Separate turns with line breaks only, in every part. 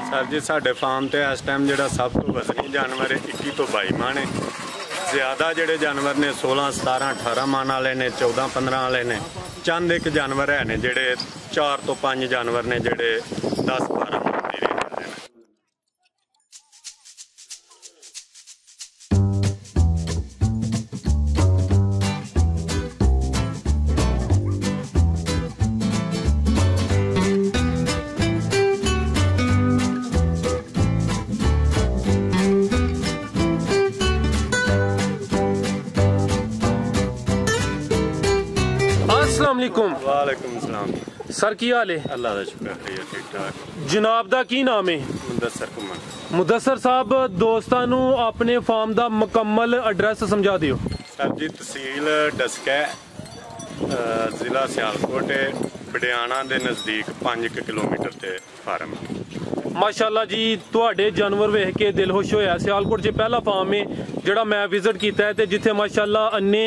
Sir जी साढ़े farm ते इस टाइम जो सब तो वजनी जानवर 21 तो 22 मन है। ज़्यादा जोड़े जानवर ने 16, 17, 18 मन वाले ने, 14, 15 वाले ने। चंद एक जानवर है ने जोड़े 4 तो 5 जानवर ने जोड़े 10, 12 मन की रेंज वाले ने। वालेकुम सलाम
सर की हाल है?
अल्लाह का शुक्र है ठीक ठाक।
जनाब दा की नाम है?
मुदस्सर कुमार।
मुदस्सर साहब दोस्तां नू अपने फार्म दा मुकम्मल एड्रैस समझा दियो।
सर जी तहसील डस्कै, जिला सियालकोट, बडियाना दे नज़दीक 5 किलोमीटर ते फार्म।
माशाअल्लाह जी तुहाडे जानवर वेख के दिल खुश होया। सियालकोट च पहला फार्म है जिहड़ा मैं विजिट कीता है ते जिथे माशाअल्लाह अन्ने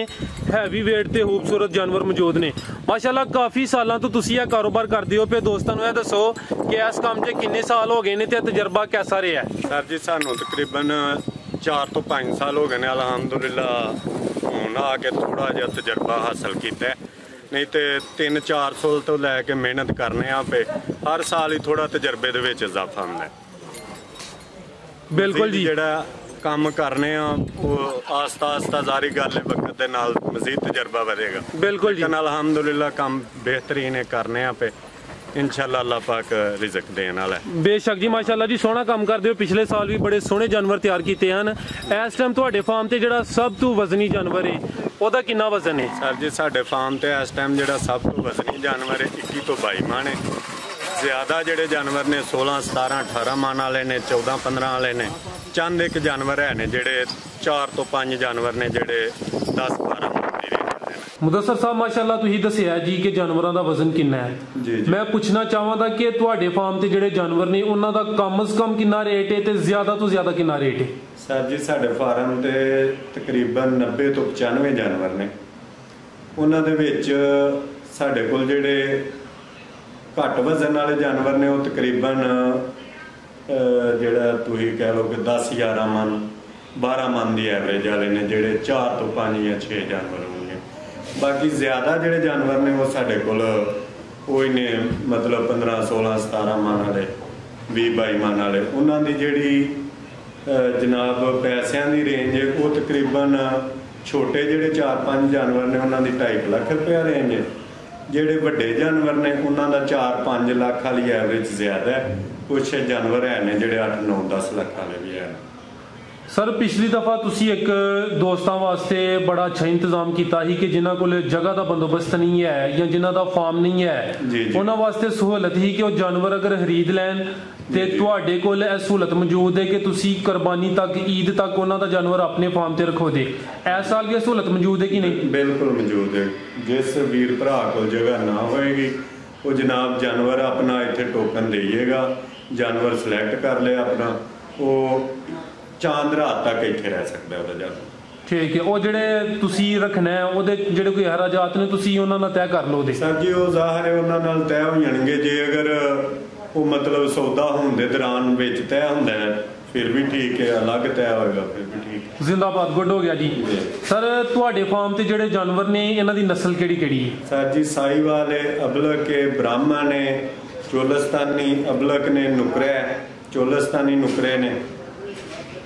हैवी वेट ते खूबसूरत जानवर मौजूद ने। माशाअल्लाह काफ़ी सालों तो तुसी यह कारोबार करदे हो पे। दोस्तों नूं दसो कि इस काम च किन्ने साल हो गए ने ते तजर्बा कैसा रहा है?
सर जी सानू तकरीबन 4 तो 5 साल हो गए ने अलहमदुलिल्लाह। हुण आके थोड़ा जिहा तजर्बा हासिल किया है, नहीं तो 3-4 साल तो लैके मेहनत करने पे हर साल ही थोड़ा तजर्बे दे विच इजाफा हुंदा है।
बिल्कुल जी
जिहड़ा काम करने आस्ता आस्ता जारी गल है, वक्त दे नाल मजीद तजर्बा बढ़ेगा।
बिल्कुल जी
अल्हम्दुलिल्लाह काम बेहतरीन है करने पे इंशाअल्लाह अल्लाह पाक रिज़्क देने वाला है।
बेशक जी माशाअल्लाह जी सोहना काम करदे हो। पिछले साल भी बड़े सोहने जानवर तैयार किए हैं। इस टाइम तुहाडे फार्म ते जिहड़ा सब तो वजनी जानवर है ओहदा कितना वजन है?
सर जी साडे फार्म ते इस टाइम जो सब तो वजनी जानवर 21 तो 22 मन है। ज़्यादा जोड़े जानवर ने 16, 17, 18 मन वाले ने, 14, 15 वाले ने। चंद एक जानवर है ने जोड़े 4 तो 5 जानवर ने जोड़े 10, 12 मन की रेंज वाले ने।
मुदस्सर साहब माशाअल्लाह तुसीं दस्सिया जी कि जानवरों का वजन कितना है।
जी, जी।
मैं पूछना चाहवांगा कि तुहाडे फार्म ते जिहड़े जानवर ने उन्हां दा कम से कम कितना रेट है ते ज़्यादा तो ज़्यादा कितना रेट है?
सर जी साडे फार्म ते तकरीबन 90 तो 95 जानवर ने। उन्हां दे विच साडे कोल जिहड़े घट वजन वाले जानवर ने वो तकरीबन जिहड़ा तुसीं कह लो कि 10-11 मन 12 मन की एवरेज वाले ने जिहड़े 4 तो 5 या 6 जानवर होंगे। बाकी ज़्यादा जिहड़े जानवर ने वो साडे कोल कोई ने मतलब 15, 16, 17 मन वाले 20-22 मन वाले। उन्हां दी जिहड़ी जनाब पैसों की रेंज है वो तकरीबन छोटे जिहड़े 4-5 जानवर ने उन्हां दी 2.5 लाख रुपया रेंज है। ਜਿਹੜੇ ਵੱਡੇ जानवर ने उन्होंने 4-5 लाख वाली एवरेज ज़्यादा है। कुछ जानवर है ने ਜਿਹੜੇ 8-9-10 लाख वाले भी है।
सर पिछली दफ़ा तुसी एक दोस्तों वास्ते बड़ा अच्छा इंतजाम किया कि जिन्हों को जगह का बंदोबस्त नहीं है या जिन्हों का फार्म नहीं है उन्होंने वास्ते सहूलत ही कि वो जानवर अगर खरीद लैन तो तुहाडे कोल यह सहूलत मौजूद है कि तुसी कुरबानी तक ईद तक उन्होंने जानवर अपने फार्म से रखो दे। इस साल भी सहूलत मौजूद है कि नहीं? बिल्कुल
मौजूद है। जिस वीर भरा को जगह ना होएगी वो जनाब जानवर अपना इत्थे टोकन देइएगा, जानवर सिलेक्ट कर ले अपना, वो चांद रात तक इत्थे रह सकता है जानवर।
ठीक है। वो जिहड़े तुसी रखना है वो जिहड़े कोई हराजात ने तुसी उन्हां नाल तय कर लो दे?
सर जी वो ज़ाहिर है उन्हां नाल तय हो जाणगे। जे अगर वो मतलब सौदा होने दे दौरान विच तय हुंदा है फिर भी ठीक है, अलग तय होएगा फिर भी ठीक है।
जिंदाबाद गुड हो गया जी। सर तुहाडे फार्म ते जिहड़े जानवर ने इन्हां दी नस्ल किहड़ी है?
सर जी साहिवाल है, अबलक है, ब्राह्मण है, चोलस्तानी अबलक ने, नुकरा है, चोलस्तानी नुकरे ने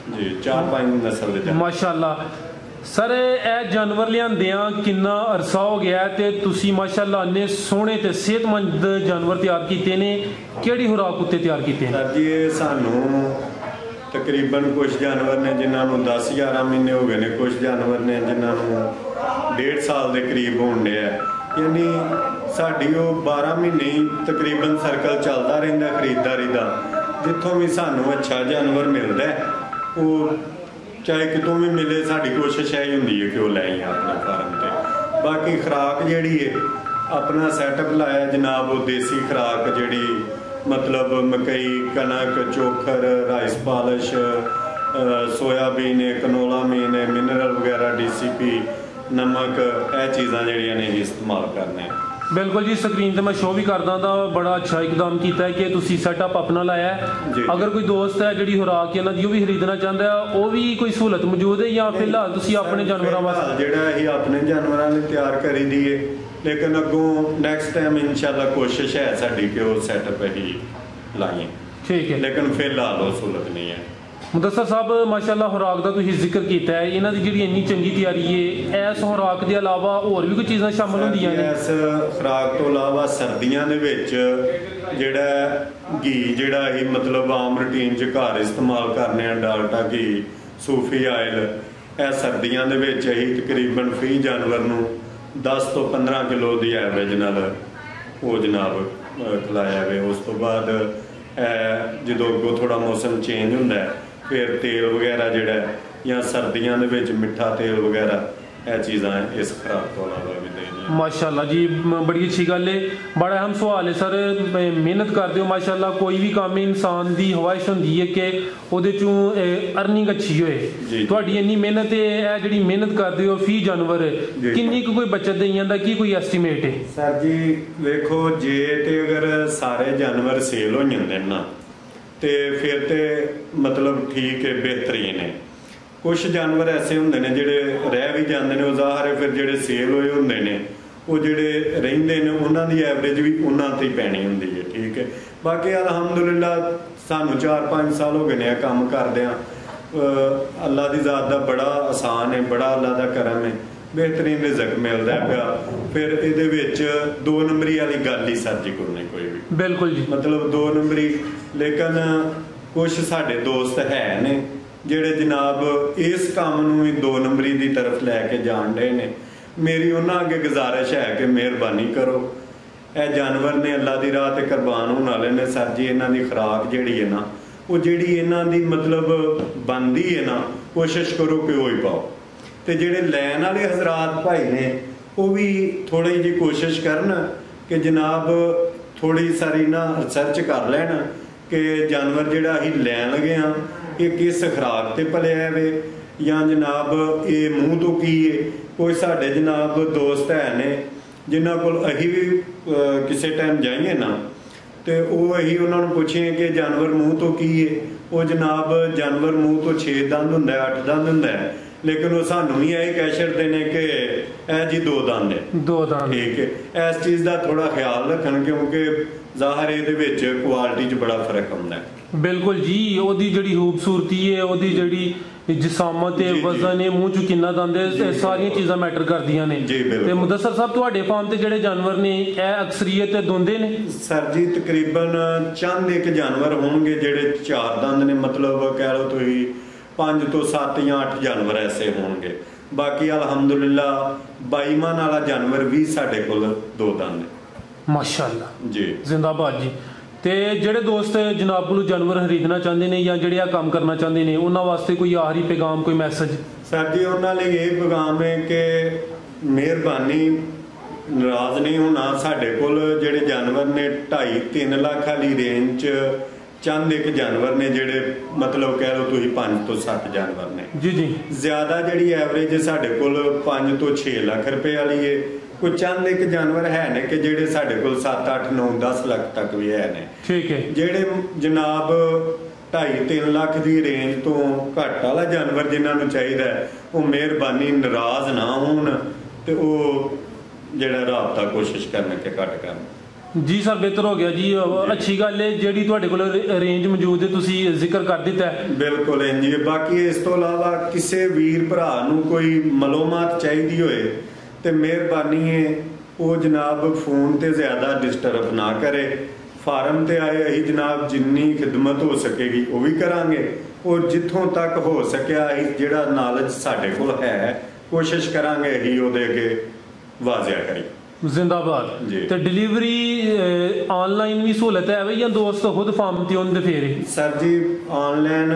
जी 4-5 नस्ल दे।
माशाअल्लाह। सर ए जानवर लियांदियां किन्ना अरसा हो गया है ते तुसी माशाअल्लाह ने सोहने ते सेहतमंद जानवर तैयार कीते ने। केड़ी खुराक उत्ते तैयार कीते?
सर जी ये सानू तकरीबन कुछ जानवर ने जिन्होंने 10-11 महीने हो गए ने, कुछ जानवर ने जिन्होंने 1.5 साल के करीब होने है। यानी साड़ी वो 12 महीने ही तकरीबन सर्कल चलता रहिंदा खरीददारी का। जितों भी सानू अच्छा जानवर मिलता है वो चाहे कितों भी मिले साड़ी कोशिश यही होंगी है कि वो लैं अपने फार्म से। बाकी खुराक जिहड़ी है अपना सैटअप लाया जनाब वो देसी खुराक जिहड़ी मतलब मकई, कनक, चोखर, राइस पालिश, सोयाबीन है, कनोला मीन है, मिनरल वगैरह, DCP, नमक, यह चीज़ां जिहड़ियां ने इस्तेमाल करने।
ਬਿਲਕੁਲ ਜੀ, ਸਕਰੀਨ ਤੇ ਮੈਂ ਸ਼ੋ ਵੀ ਕਰਦਾ ਤਾਂ ਬੜਾ ਅੱਛਾ ਇਕਦਮ ਕੀਤਾ ਹੈ ਕਿ ਤੁਸੀਂ ਸੈਟਅਪ ਆਪਣਾ ਲਾਇਆ ਹੈ। ਅਗਰ ਕੋਈ ਦੋਸਤ ਹੈ ਜਿਹੜੀ ਖੁਰਾਕ ਇਹਨਾਂ ਦੀ ਉਹ ਵੀ ਖਰੀਦਣਾ ਚਾਹੁੰਦਾ ਹੈ, ਉਹ ਵੀ ਕੋਈ ਸਹੂਲਤ ਮੌਜੂਦ ਹੈ ਜਾਂ ਫਿਲਹਾਲ ਤੁਸੀਂ ਆਪਣੇ ਜਾਨਵਰਾਂ ਵਾਸਤੇ?
ਜਿਹੜਾ ਅਸੀਂ ਆਪਣੇ ਜਾਨਵਰਾਂ ਲਈ ਤਿਆਰ ਕਰੀ ਦੀਏ, ਲੇਕਿਨ ਅੱਗੋਂ ਨੈਕਸਟ ਟਾਈਮ ਇਨਸ਼ਾਅੱਲਾ ਕੋਸ਼ਿਸ਼ ਹੈ ਸਾਡੀ ਕਿ ਉਹ ਸੈਟਅਪ ਅਸੀਂ ਲਾਈਏ।
ਠੀਕ ਹੈ,
ਲੇਕਿਨ ਫਿਲਹਾਲ ਉਹ ਸਹੂਲਤ ਨਹੀਂ ਹੈ।
ਮੁਦੱਸਰ ਸਾਹਿਬ ਮਾਸ਼ਾਅੱਲਾ ਖੁਰਾਕ ਦਾ ਤੁਸੀਂ ਜ਼ਿਕਰ ਕੀਤਾ ਹੈ, ਇਹਨਾਂ ਦੀ ਜਿਹੜੀ ਇੰਨੀ ਚੰਗੀ ਤਿਆਰੀ ਹੈ, ਇਸ ਖੁਰਾਕ ਦੇ ਇਲਾਵਾ ਹੋਰ ਵੀ ਕੋਈ ਚੀਜ਼ਾਂ ਸ਼ਾਮਲ ਹੁੰਦੀਆਂ ਨੇ?
ਇਸ ਖੁਰਾਕ ਤੋਂ ਇਲਾਵਾ ਸਰਦੀਆਂ ਦੇ ਵਿੱਚ ਜਿਹੜਾ ਘੀ ਜਿਹੜਾ ਅਸੀਂ ਮਤਲਬ ਆਮ ਰੂਟੀਨ 'ਚ ਘਰ ਇਸਤੇਮਾਲ ਕਰਨੇ ਆ, ਡਾਲਟਾ ਘੀ, ਸੂਫੀ ਆਇਲ, ਇਹ ਸਰਦੀਆਂ ਦੇ ਵਿੱਚ ਅਸੀਂ ਤਕਰੀਬਨ ਫੀ ਜਾਨਵਰ ਨੂੰ 10 ਤੋਂ 15 ਕਿਲੋ ਦੀ ਐਵਰੇਜ ਨਾਲ ਉਹ ਜਨਾਬ ਖਿਲਾਇਆ ਵੇ। ਉਸ ਤੋਂ ਬਾਅਦ ਜਦੋਂ ਅੱਗੋਂ ਥੋੜਾ ਮੌਸਮ ਚੇਂਜ ਹੁੰਦਾ ਹੈ ਫਿਰ ਤੇਲ ਵਗੈਰਾ ਜਿਹੜਾ ਜਾਂ ਸਰਦੀਆਂ ਦੇ ਵਿੱਚ ਮਿੱਠਾ ਤੇਲ ਵਗੈਰਾ ਇਹ ਚੀਜ਼ਾਂ ਇਸ ਖੁਰਾਕ ਤੋਂ ਇਲਾਵਾ ਵੀ ਦੇਣੀਆਂ।
ਮਾਸ਼ਾਅੱਲਾ ਜੀ, ਬੜੀ ਅੱਛੀ ਗੱਲ ਹੈ। ਬੜਾ ਅਹਿਮ ਸਵਾਲ ਹੈ ਸਰ, ਮਿਹਨਤ ਕਰਦੇ ਹੋ ਮਾਸ਼ਾਅੱਲਾ। ਕੋਈ ਵੀ ਕੰਮ ਇਨਸਾਨ ਦੀ ਖਵਾਇਸ਼ ਹੁੰਦੀ ਹੈ ਕਿ ਉਹਦੇ ਚੋਂ ਅਰਨਿੰਗ ਅੱਛੀ ਹੋਏ। ਤੁਹਾਡੀ ਇੰਨੀ ਮਿਹਨਤ ਹੈ, ਇਹ ਜਿਹੜੀ ਮਿਹਨਤ ਕਰਦੇ ਹੋ ਫੀ ਜਾਨਵਰ, ਕਿੰਨੀ ਕੁ ਕੋਈ ਬਚਤ ਦੇਈ ਜਾਂਦਾ, ਕੀ ਕੋਈ ਐਸਟੀਮੇਟ ਹੈ?
ਸਰ ਜੀ ਵੇਖੋ, ਜੇ ਤੇ ਅਗਰ ਸਾਰੇ ਜਾਨਵਰ ਸੇਲ ਹੋ ਜਾਂਦੇ ਨਾ ਤੇ ਫਿਰ ਤੇ ਮਤਲਬ ਠੀਕ ਹੈ, ਬਿਹਤਰੀਨ ਹੈ। ਕੁਛ ਜਾਨਵਰ ਐਸੇ ਹੁੰਦੇ ਨੇ ਜਿਹੜੇ ਰਹਿ ਵੀ ਜਾਂਦੇ ਨੇ, ਉਹ ਜ਼ਾਹਰ ਹੈ ਫਿਰ ਜਿਹੜੇ ਸੇਲ ਹੋਏ ਹੁੰਦੇ ਨੇ ਉਹ ਜਿਹੜੇ ਰਹਿੰਦੇ ਨੇ ਉਹਨਾਂ ਦੀ ਐਵਰੇਜ ਵੀ ਉਹਨਾਂ ਤੇ ਹੀ ਪੈਣੀ ਹੁੰਦੀ ਹੈ। ਠੀਕ ਹੈ, ਬਾਕੀ ਅਲਹਮਦੁਲਿਲਾ ਸਾਨੂੰ 4-5 ਸਾਲ ਹੋ ਗਏ ਨੇ ਕੰਮ ਕਰਦਿਆਂ। ਅੱਲਾ ਦੀ ਜ਼ਾਤ ਦਾ ਬੜਾ ਆਸਾਨ ਹੈ, ਬੜਾ ਅੱਲਾ ਦਾ ਕਰਮ ਹੈ, ਬਿਹਤਰੀਨ ਰਿਜ਼ਕ ਮਿਲਦਾ ਪਿਆ। ਫਿਰ ਇਹਦੇ ਵਿੱਚ 2 ਨੰਬਰੀ ਵਾਲੀ ਗੱਲ ਹੀ ਸਰ ਜੀ ਕੋਈ ਕੋਈ ਵੀ, ਬਿਲਕੁਲ ਜੀ, ਮਤਲਬ 2 ਨੰਬਰੀ। ਲੇਕਿਨ ਕੁਛ ਸਾਡੇ ਦੋਸਤ ਹੈ ਨੇ ਜਿਹੜੇ ਜਨਾਬ ਇਸ ਕੰਮ ਨੂੰ ਵੀ 2 ਨੰਬਰੀ ਦੀ ਤਰਫ ਲੈ ਕੇ ਜਾਣ ਰਹੇ ਨੇ। ਮੇਰੀ ਉਹਨਾਂ ਅੱਗੇ ਗੁਜ਼ਾਰਿਸ਼ ਹੈ ਕਿ ਮਿਹਰਬਾਨੀ ਕਰੋ, ਇਹ ਜਾਨਵਰ ਨੇ ਅੱਲਾ ਦੀ ਰਾਹ ਤੇ ਕੁਰਬਾਨ ਹੋਣ ਵਾਲੇ ਨੇ ਸਰ ਜੀ। ਇਹਨਾਂ ਦੀ ਖੁਰਾਕ ਜਿਹੜੀ ਹੈ ਨਾ, ਉਹ ਜਿਹੜੀ ਇਹਨਾਂ ਦੀ ਮਤਲਬ ਬਣਦੀ ਹੈ ਨਾ, ਕੋਸ਼ਿਸ਼ ਕਰੋ ਕਿ ਉਹ ਹੀ ਪਾਓ। ਤੇ ਜਿਹੜੇ ਲੈਣ ਵਾਲੇ ਹਜ਼ਰਾਤ ਭਾਈ ਨੇ ਉਹ ਵੀ ਥੋੜੀ ਜਿਹੀ ਕੋਸ਼ਿਸ਼ ਕਰਨ ਕਿ ਜਨਾਬ ਥੋੜੀ ਸਾਰੀ ਨਾ ਰਿਸਰਚ ਕਰ ਲੈਣ ਕਿ ਜਾਨਵਰ ਜਿਹੜਾ ਅਸੀਂ ਲੈਣ ਲੱਗੇ ਹਾਂ ਇਹ ਕਿਸ ਖੁਰਾਕ ਤੇ ਪਲਿਆ ਵੇ ਜਾਂ ਜਨਾਬ ਇਹ ਮੂੰਹ ਤੋਂ ਕੀ ਹੈ। ਕੋਈ ਸਾਡੇ ਜਨਾਬ ਦੋਸਤ ਹੈ ਨੇ ਜਿਨ੍ਹਾਂ ਕੋਲ ਅਸੀਂ ਵੀ ਕਿਸੇ ਟਾਈਮ ਜਾਈਏ ਨਾ ਤੇ ਉਹ ਅਸੀਂ ਉਹਨਾਂ ਨੂੰ ਪੁੱਛੀਏ ਕਿ ਜਾਨਵਰ ਮੂੰਹ ਤੋਂ ਕੀ ਹੈ, ਉਹ ਜਨਾਬ ਜਾਨਵਰ ਮੂੰਹ ਤੋਂ 6 ਦੰਦ ਹੁੰਦਾ, 8 ਦੰਦ ਹੁੰਦਾ ਹੈ, ਲੇਕਿਨ ਉਹ ਸਾਨੂੰ ਵੀ ਇਹ ਕਹਿ ਛੱਡਦੇ ਨੇ ਕਿ ਇਹ ਜੀ 2 ਦੰਦ ਹੈ, 2 ਦੰਦ। ਠੀਕ ਹੈ, ਇਸ ਚੀਜ਼ ਦਾ ਥੋੜਾ ਖਿਆਲ ਰੱਖਣ ਕਿਉਂਕਿ ਜ਼ਾਹਰ ਇਹਦੇ ਵਿੱਚ ਕੁਆਲਿਟੀ 'ਚ ਬੜਾ ਫਰਕ ਹੁੰਦਾ ਹੈ। ਬਿਲਕੁਲ ਜੀ, ਉਹਦੀ ਜਿਹੜੀ ਖੂਬਸੂਰਤੀ ਹੈ, ਉਹਦੀ ਜਿਹੜੀ ਜਿਸਾਮਤ ਹੈ, ਵਜ਼ਨ ਹੈ, ਮੂੰਹ 'ਚ ਕਿੰਨਾ ਦੰਦ ਹੈ, ਸਾਰੀਆਂ ਚੀਜ਼ਾਂ ਮੈਟਰ ਕਰਦੀਆਂ ਨੇ। ਤੇ ਮੁਦੱਸਰ ਸਾਹਿਬ ਤੁਹਾਡੇ ਫਾਰਮ ਤੇ ਜਿਹੜੇ ਜਾਨਵਰ ਨੇ ਇਹ ਅਕਸਰੀਅਤ ਦੋਂਦੇ ਨੇ? ਸਰ ਜੀ ਤਕਰੀਬਨ ਚੰਦ ਇੱਕ ਜਾਨਵਰ ਹੋਣਗੇ ਜਿਹੜੇ 4 ਦੰਦ ਨੇ, ਮਤਲਬ ਕਹਿ ਲਓ ਤੁਸੀਂ 5 ਤੋਂ 7 ਜਾਂ 8 ਜਾਨਵਰ ਐਸੇ ਹੋਣਗੇ। ਬਾਕੀ ਅਲਹਮਦੁਲਿਲਾ ਬਾਈਮਾਨ ਵਾਲਾ ਜਾਨਵਰ ਵੀ ਸਾਡੇ ਕੋਲ 2 ਦੰਦ ਨੇ। ਮਾਸ਼ਾਅੱਲਾ ਜੀ, ਜ਼ਿੰਦਾਬਾਦ ਜੀ। ਤੇ ਜਿਹੜੇ ਦੋਸਤ ਜਨਾਬ ਕੋਲ ਜਾਨਵਰ ਖਰੀਦਣਾ ਚਾਹੁੰਦੇ ਨੇ ਜਾਂ ਜਿਹੜੇ ਆ ਕੰਮ ਕਰਨਾ ਚਾਹੁੰਦੇ ਨੇ ਉਹਨਾਂ ਵਾਸਤੇ ਕੋਈ ਆਖਰੀ ਪੈਗਾਮ, ਕੋਈ ਮੈਸੇਜ? ਸਰ ਜੀ ਉਹਨਾਂ ਲਈ ਇਹ ਪੈਗਾਮ ਹੈ ਕਿ ਮਿਹਰਬਾਨੀ ਨਾਰਾਜ਼ ਨਹੀਂ ਹੋਣਾ। ਸਾਡੇ ਕੋਲ ਜਿਹੜੇ ਜਾਨਵਰ ਨੇ 2.5-3 ਲੱਖ ਵਾਲੀ ਰੇਂਜ 'ਚ ਚੰਦ ਇੱਕ ਜਾਨਵਰ ਨੇ ਜਿਹੜੇ ਮਤਲਬ ਕਹਿ ਲਓ ਤੁਸੀਂ 5 ਤੋਂ 7 ਜਾਨਵਰ ਨੇ ਜੀ ਜੀ। ਜ਼ਿਆਦਾ ਜਿਹੜੀ ਐਵਰੇਜ ਸਾਡੇ ਕੋਲ 5 ਤੋਂ 6 ਲੱਖ ਰੁਪਏ ਵਾਲੀ ਹੈ। ਕੋਈ ਚੰਦ ਇੱਕ ਜਾਨਵਰ ਹੈ ਨੇ ਕਿ ਜਿਹੜੇ ਸਾਡੇ ਕੋਲ 7, 8, 9, 10 ਲੱਖ ਤੱਕ ਵੀ ਹੈ ਨੇ। ਠੀਕ ਹੈ, ਜਿਹੜੇ ਜਨਾਬ 2.5-3 ਲੱਖ ਦੀ ਰੇਂਜ ਤੋਂ ਘੱਟ ਵਾਲਾ ਜਾਨਵਰ ਜਿਨ੍ਹਾਂ ਨੂੰ ਚਾਹੀਦਾ ਉਹ ਮਿਹਰਬਾਨੀ ਨਾਰਾਜ਼ ਨਾ ਹੋਣ ਤੇ ਉਹ ਜਿਹੜਾ ਰਾਬਤਾ ਕੋਸ਼ਿਸ਼ ਕਰਨ ਕਿ ਘੱਟ ਕਰਨ। ਜੀ ਸਰ, ਬਿਹਤਰ ਹੋ ਗਿਆ ਜੀ, ਅੱਛੀ ਗੱਲ ਹੈ। ਜਿਹੜੀ ਤੁਹਾਡੇ ਕੋਲ ਰੇਂਜ ਮੌਜੂਦ ਹੈ ਤੁਸੀਂ ਜ਼ਿਕਰ ਕਰ ਦਿੱਤਾ ਹੈ। ਬਿਲਕੁਲ ਇੰਜੀ। ਬਾਕੀ ਇਸ ਤੋਂ ਇਲਾਵਾ ਕਿਸੇ ਵੀਰ ਭਰਾ ਨੂੰ ਕੋਈ ਮਾਲੂਮਾਤ ਚਾਹੀਦੀ ਹੋਏ ਤੇ ਮਿਹਰਬਾਨੀ ਹੈ ਉਹ ਜਨਾਬ ਫੋਨ ਤੇ ਜ਼ਿਆਦਾ ਡਿਸਟਰਬ ਨਾ ਕਰੇ। ਫਾਰਮ ਤੇ ਆਏ ਅਸੀਂ ਜਨਾਬ ਜਿੰਨੀ ਖਿਦਮਤ ਹੋ ਸਕੇਗੀ ਉਹ ਵੀ ਕਰਾਂਗੇ, ਔਰ ਜਿੱਥੋਂ ਤੱਕ ਹੋ ਸਕਿਆ ਅਸੀਂ ਜਿਹੜਾ ਨੌਲੇਜ ਸਾਡੇ ਕੋਲ ਹੈ ਕੋਸ਼ਿਸ਼ ਕਰਾਂਗੇ ਅਸੀਂ ਉਹਦੇ ਅੱਗੇ ਵਾਜ਼ਿਆ ਕਰੀਏ। ਜ਼ਿੰਦਾਬਾਦ। ਤੇ ਡਿਲੀਵਰੀ ਆਨਲਾਈਨ ਵੀ ਸਹੂਲਤ ਹੈ ਜਾਂ ਦੋਸਤ ਖੁਦ ਫਾਰਮ ਤੇ ਉਹਦੇ ਫੇਰੇ? ਸਰ ਜੀ ਆਨਲਾਈਨ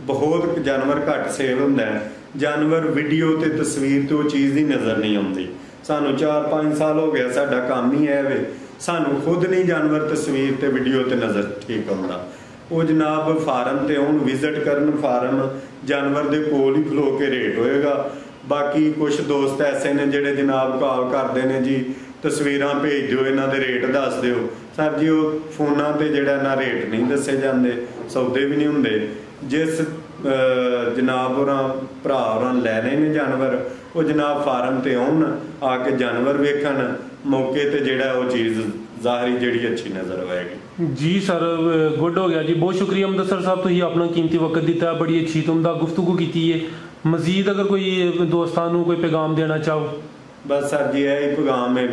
ਬਹੁਤ ਜਾਨਵਰ ਘੱਟ ਸੇਲ ਹੁੰਦਾ ਹੈ। ਜਾਨਵਰ ਵੀਡੀਓ ਤੇ ਤਸਵੀਰ ਤੇ ਉਹ ਚੀਜ਼ ਦੀ ਨਜ਼ਰ ਨਹੀਂ ਆਉਂਦੀ। ਸਾਨੂੰ 4-5 ਸਾਲ ਹੋ ਗਿਆ ਸਾਡਾ ਕੰਮ ਹੀ ਹੈ ਵੇ, ਸਾਨੂੰ ਖੁਦ ਨਹੀਂ ਜਾਨਵਰ ਤਸਵੀਰ ਤੇ ਵੀਡੀਓ ਤੇ ਨਜ਼ਰ ਠੀਕ ਆਉਂਦਾ। ਉਹ ਜਨਾਬ ਫਾਰਮ ਤੇ ਹੁਣ ਵਿਜ਼ਿਟ ਕਰਨ, ਫਾਰਮ ਜਾਨਵਰ ਦੇ ਕੋਲ ਹੀ ਖਲੋ ਕੇ ਰੇਟ ਹੋਏਗਾ। ਬਾਕੀ ਕੁਝ ਦੋਸਤ ਐਸੇ ਨੇ ਜਿਹੜੇ ਜਨਾਬ ਕਾਲ ਕਰਦੇ ਨੇ ਜੀ ਤਸਵੀਰਾਂ ਭੇਜ ਦਿਓ, ਇਹਨਾਂ ਦੇ ਰੇਟ ਦੱਸ ਦਿਓ। ਸਰ ਜੀ ਉਹ ਫੋਨਾਂ ਤੇ ਜਿਹੜਾ ਨਾ ਰੇਟ ਨਹੀਂ ਦੱਸੇ ਜਾਂਦੇ, ਸੌਦੇ ਵੀ ਨਹੀਂ ਹੁੰਦੇ। ਜਿਸ ਜਨਾਬ ਹੋਰਾਂ ਭਰਾ ਹੋਰਾਂ ਲੈਣੇ ਨੇ ਜਾਨਵਰ, ਉਹ ਜਨਾਬ ਫਾਰਮ ਤੇ ਆਉਣ, ਆ ਕੇ ਜਾਨਵਰ ਵੇਖਣ, ਮੌਕੇ ਤੇ ਜਿਹੜਾ ਉਹ ਚੀਜ਼ ਜ਼ਾਹਰੀ ਜਿਹੜੀ ਅੱਛੀ ਨਜ਼ਰ ਆਏਗੀ।
ਜੀ ਸਰ, ਗੁੱਡ ਹੋ ਗਿਆ ਜੀ, ਬਹੁਤ ਸ਼ੁਕਰੀਆ ਮੁਦੱਸਰ ਸਾਹਿਬ, ਤੁਸੀਂ ਆਪਣਾ ਕੀਮਤੀ ਵਕਤ ਦਿੱਤਾ, ਬੜੀ ਅੱਛੀ ਤੁਮਦਾ ਗੁਫ਼ਤਗੂ ਕੀਤੀ ਹੈ। ਮਜ਼ੀਦ ਅਗਰ ਕੋਈ ਦੋਸਤਾਂ ਨੂੰ ਕੋਈ ਪੈਗਾਮ ਦੇਣਾ ਚਾਹੋ?
ਬਸ ਸਰ ਜੀ ਇਹ ਪੈਗਾਮ ਹੈ,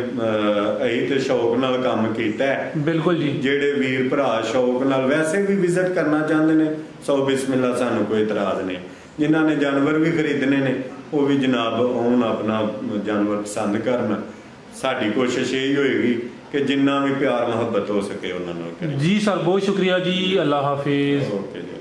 ਅਸੀਂ ਤੇ ਸ਼ੌਕ ਨਾਲ ਕੰਮ ਕੀਤਾ ਹੈ।
ਬਿਲਕੁਲ ਜੀ। ਜਿਹੜੇ
ਵੀਰ ਭਰਾ ਸ਼ੌਕ ਨਾਲ ਵੈਸੇ ਵੀ ਵਿਜ਼ਿਟ ਕਰਨਾ ਚਾਹੁੰਦੇ ਨੇ, ਸੋ ਬਿਸਮਿਲ੍ਲਾ, ਸਾਨੂੰ ਕੋਈ ਇਤਰਾਜ਼ ਨਹੀਂ। ਜਿਨ੍ਹਾਂ ਨੇ ਜਾਨਵਰ ਵੀ ਖਰੀਦਣੇ ਨੇ ਉਹ ਵੀ ਜਨਾਬ ਆਉਣ, ਆਪਣਾ ਜਾਨਵਰ ਪਸੰਦ ਕਰਨ। ਸਾਡੀ ਕੋਸ਼ਿਸ਼ ਇਹੀ ਹੋਏਗੀ ਕਿ ਜਿੰਨਾ ਵੀ ਪਿਆਰ ਮੁਹੱਬਤ ਹੋ ਸਕੇ ਉਹਨਾਂ ਨਾਲ ਕਰੀਏ।
ਜੀ ਸਰ, ਬਹੁਤ ਸ਼ੁਕਰੀਆ ਜੀ, ਅੱਲਾ ਹਾਫਿਜ਼।
ਓਕੇ ਜੀ।